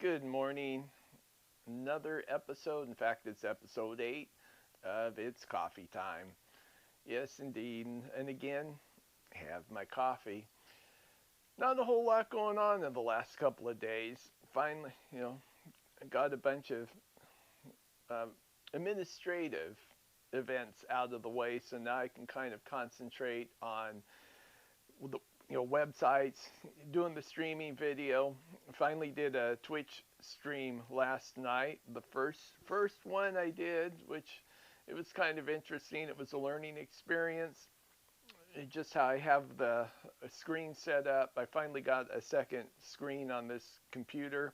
Good morning. Another episode. In fact, it's episode 8 of It's Coffee Time. Yes, indeed. And again, have my coffee. Not a whole lot going on in the last couple of days. Finally, I got a bunch of um, administrative events out of the way, so now I can kind of concentrate on the websites, doing the streaming video. Finally did a Twitch stream last night. The first one I did, which it was kind of interesting. It was a learning experience. Just how I have the screen set up. I finally got a second screen on this computer.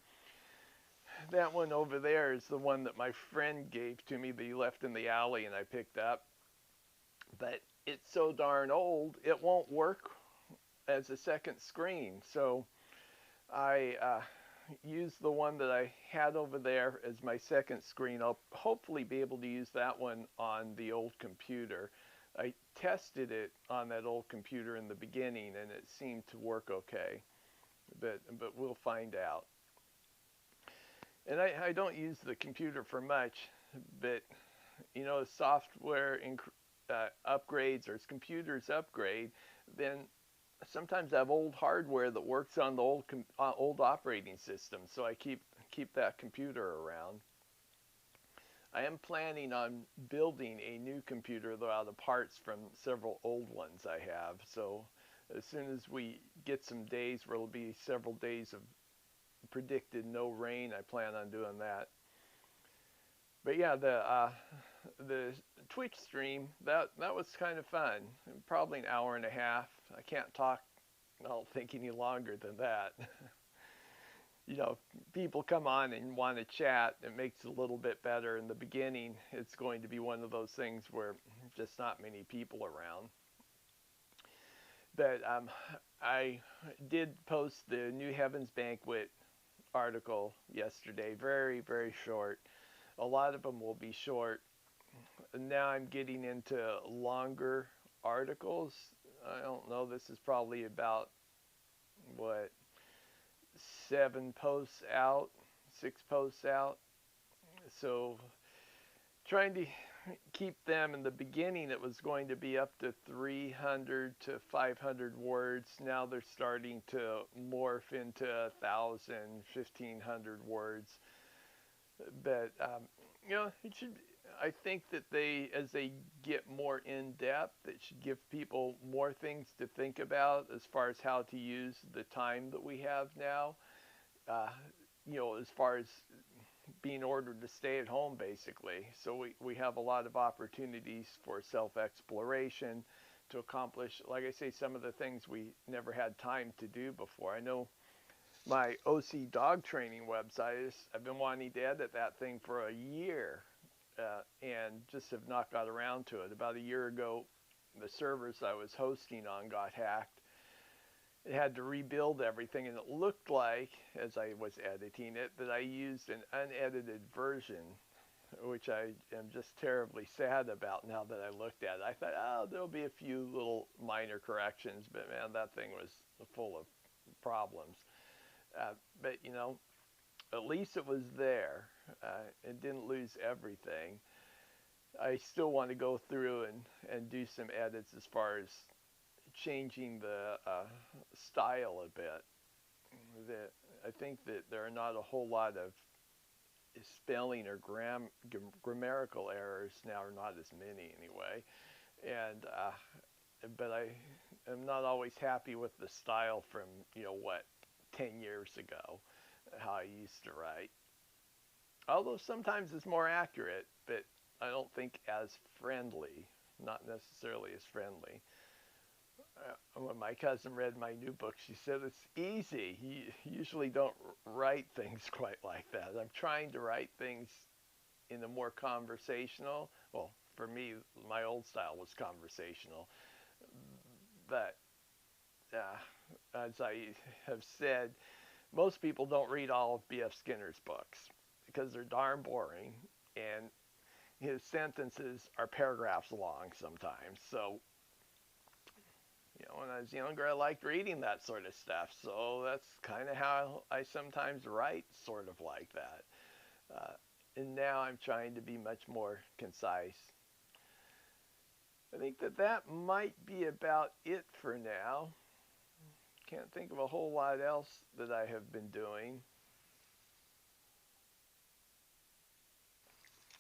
That one over there is the one that my friend gave to me that he left in the alley and I picked up. But it's so darn old, it won't work as a second screen. So I used the one that I had over there as my second screen. I'll hopefully be able to use that one on the old computer. I tested it on that old computer in the beginning and it seemed to work okay, but we'll find out. And I don't use the computer for much, but as software upgrades or as computers upgrade, then sometimes I have old hardware that works on the old operating system, so I keep that computer around. I am planning on building a new computer though out of parts from several old ones I have. So as soon as we get some days where it'll be several days of predicted no rain, I plan on doing that. But yeah, the Twitch stream that was kind of fun. Probably an hour and a half. I can't talk, I don't think, any longer than that. People come on and want to chat. It makes it a little bit better. In the beginning, it's going to be one of those things where just not many people around. But I did post the New Heavens Banquet article yesterday. Very, very short. A lot of them will be short. Now I'm getting into longer articles. I don't know. This is probably about what, 7 posts out, 6 posts out. So trying to keep them. In the beginning, it was going to be up to 300 to 500 words. Now they're starting to morph into 1,000, 1,500 words. But it should. I think that as they get more in depth, it should give people more things to think about as far as how to use the time that we have now. Uh, as far as being ordered to stay at home, basically. So we have a lot of opportunities for self exploration to accomplish, like I say, some of the things we never had time to do before. I know my OC dog training website I've been wanting to edit that thing for a year and just have not got around to it. About a year ago, the servers I was hosting on got hacked. It had to rebuild everything, and it looked like, as I was editing it, that I used an unedited version, which I am just terribly sad about now that I looked at it. I thought, oh, there'll be a few little minor corrections, but man, that thing was full of problems. But at least it was there. It didn't lose everything. I still want to go through and do some edits as far as changing the style a bit. That I think that there are not a whole lot of spelling or grammatical errors now, or not as many anyway. And but I am not always happy with the style from 10 years ago, how I used to write. Although sometimes it's more accurate, but I don't think as friendly, not necessarily as friendly. When my cousin read my new book, she said it's easy. You usually don't write things quite like that. I'm trying to write things in a more conversational. Well, for me, my old style was conversational, but as I have said, most people don't read all of B.F. Skinner's books because they're darn boring, and his sentences are paragraphs long sometimes. So When I was younger, I liked reading that sort of stuff. So that's kind of how I sometimes write, sort of like that. Uh, and now I'm trying to be much more concise. I think that might be about it for now. Can't think of a whole lot else that I have been doing.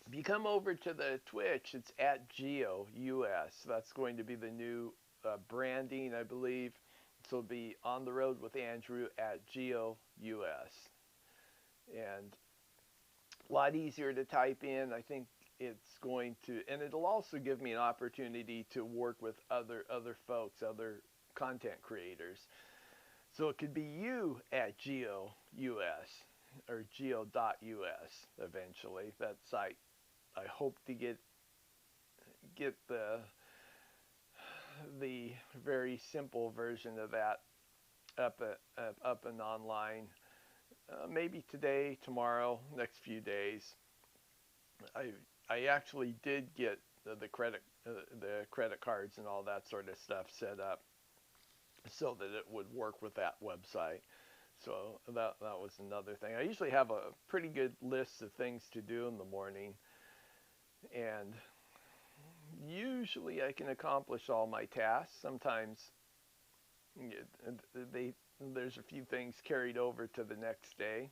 If you come over to the Twitch, it's at GeoUS. That's going to be the new branding, I believe. So it'll be On the Road with Andrew at GeoUS. And a lot easier to type in. I think it's going to, and it'll also give me an opportunity to work with other folks, other content creators. So it could be you at GeoUS or geo.us eventually. That site, I hope to get the very simple version of that up and online. Maybe today, tomorrow, next few days. I I actually did get the credit cards and all that sort of stuff set up so that it would work with that website. So that was another thing. I usually have a pretty good list of things to do in the morning, and usually I can accomplish all my tasks. Sometimes they there's a few things carried over to the next day.